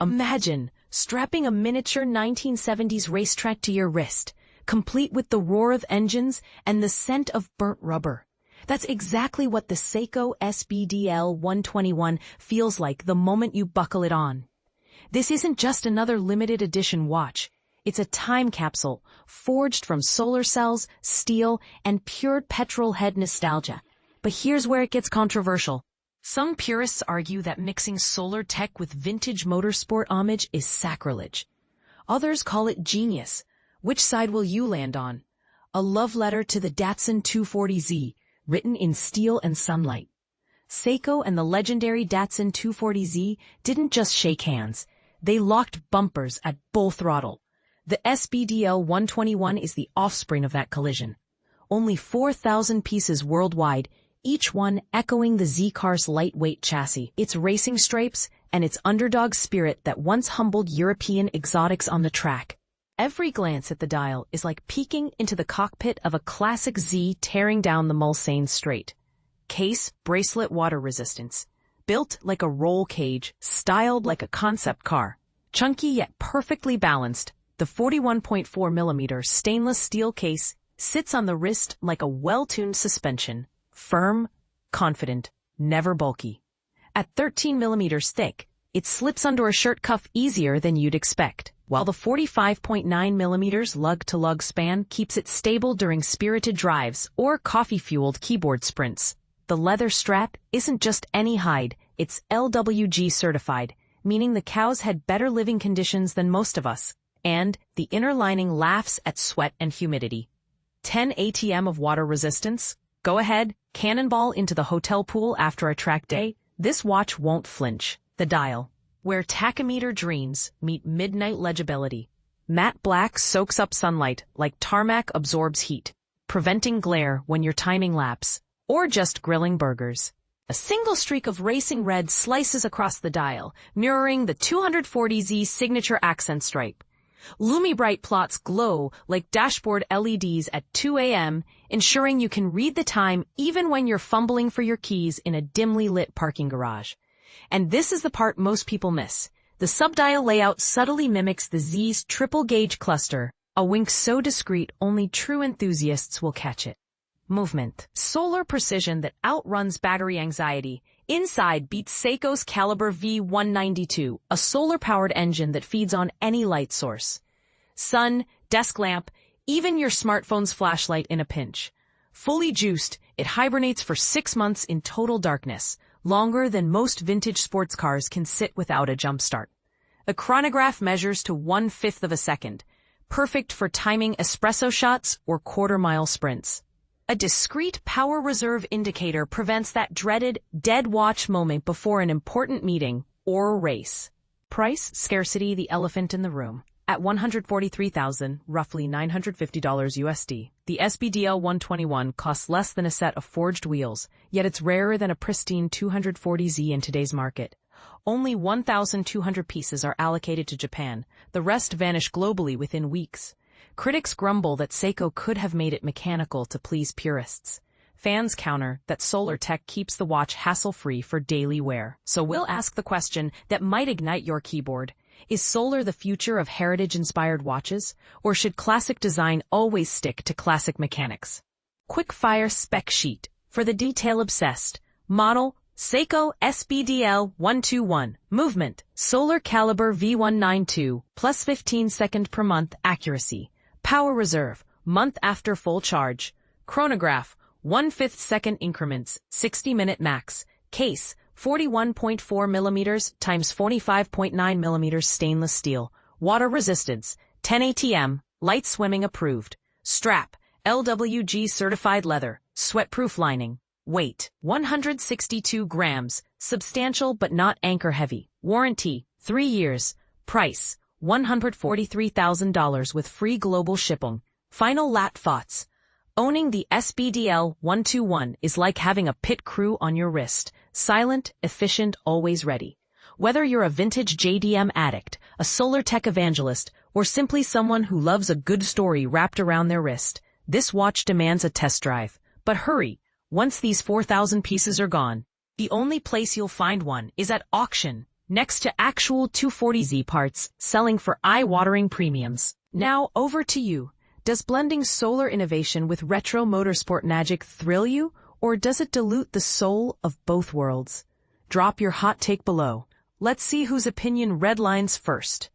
Imagine strapping a miniature 1970s racetrack to your wrist, complete with the roar of engines and the scent of burnt rubber. That's exactly what the Seiko SBDL121 feels like the moment you buckle it on. This isn't just another limited edition watch. It's a time capsule forged from solar cells, steel, and pure petrol head nostalgia. But here's where it gets controversial. Some purists argue that mixing solar tech with vintage motorsport homage is sacrilege. Others call it genius. Which side will you land on? A love letter to the Datsun 240Z, written in steel and sunlight. Seiko and the legendary Datsun 240Z didn't just shake hands. They locked bumpers at full throttle. The SBDL121 is the offspring of that collision. Only 4,000 pieces worldwide, each one echoing the Z-Car's lightweight chassis, its racing stripes, and its underdog spirit that once humbled European exotics on the track. Every glance at the dial is like peeking into the cockpit of a classic Z tearing down the Mulsanne Straight. Case, bracelet, water resistance. Built like a roll cage, styled like a concept car. Chunky yet perfectly balanced, the 41.4mm stainless steel case sits on the wrist like a well-tuned suspension. Firm, confident, never bulky. At 13mm thick, it slips under a shirt cuff easier than you'd expect, while the 45.9mm lug-to-lug span keeps it stable during spirited drives or coffee-fueled keyboard sprints. The leather strap isn't just any hide, it's LWG certified, meaning the cows had better living conditions than most of us, and the inner lining laughs at sweat and humidity. 10 ATM of water resistance? Go ahead, cannonball into the hotel pool after a track day. This watch won't flinch. The dial, where tachometer dreams meet midnight legibility. Matte black soaks up sunlight like tarmac absorbs heat, preventing glare when you're timing laps or just grilling burgers. A single streak of racing red slices across the dial, mirroring the 240Z signature accent stripe. Lumi-Bright plots glow like dashboard LEDs at 2 a.m., ensuring you can read the time even when you're fumbling for your keys in a dimly lit parking garage. And this is the part most people miss. The subdial layout subtly mimics the Z's triple-gauge cluster, a wink so discreet only true enthusiasts will catch it. Movement. Solar precision that outruns battery anxiety. Inside beats Seiko's Caliber V192, a solar-powered engine that feeds on any light source. Sun, desk lamp, even your smartphone's flashlight in a pinch. Fully juiced, it hibernates for 6 months in total darkness, longer than most vintage sports cars can sit without a jump start. The chronograph measures to 1/5 of a second, perfect for timing espresso shots or quarter-mile sprints. A discreet power reserve indicator prevents that dreaded dead watch moment before an important meeting or race. Price, scarcity, the elephant in the room. At $143,000, roughly $950 USD, the SBDL121 costs less than a set of forged wheels, yet it's rarer than a pristine 240Z in today's market. Only 1,200 pieces are allocated to Japan, the rest vanish globally within weeks. Critics grumble that Seiko could have made it mechanical to please purists. Fans counter that solar tech keeps the watch hassle-free for daily wear. So we'll ask the question that might ignite your keyboard. Is solar the future of heritage-inspired watches, or should classic design always stick to classic mechanics? Quick-fire spec sheet. For the detail-obsessed. Model, Seiko SBDL121. Movement, solar caliber V192, plus 15 second per month accuracy. Power reserve, month after full charge. Chronograph, 1/5 second increments, 60-minute max. Case, 41.4mm times 45.9mm stainless steel. Water resistance, 10 ATM, light swimming approved. Strap, LWG certified leather, sweatproof lining. Weight, 162 grams, substantial but not anchor heavy. Warranty, 3 years. Price, $143,000 with free global shipping. Final lap thoughts. Owning the SBDL121 is like having a pit crew on your wrist. Silent, efficient, always ready. Whether you're a vintage JDM addict, a solar tech evangelist, or simply someone who loves a good story wrapped around their wrist, this watch demands a test drive. But hurry, once these 4,000 pieces are gone, the only place you'll find one is at auction. next to actual 240Z parts, selling for eye-watering premiums. Now, over to you. Does blending solar innovation with retro motorsport magic thrill you, or does it dilute the soul of both worlds? Drop your hot take below. Let's see whose opinion redlines first.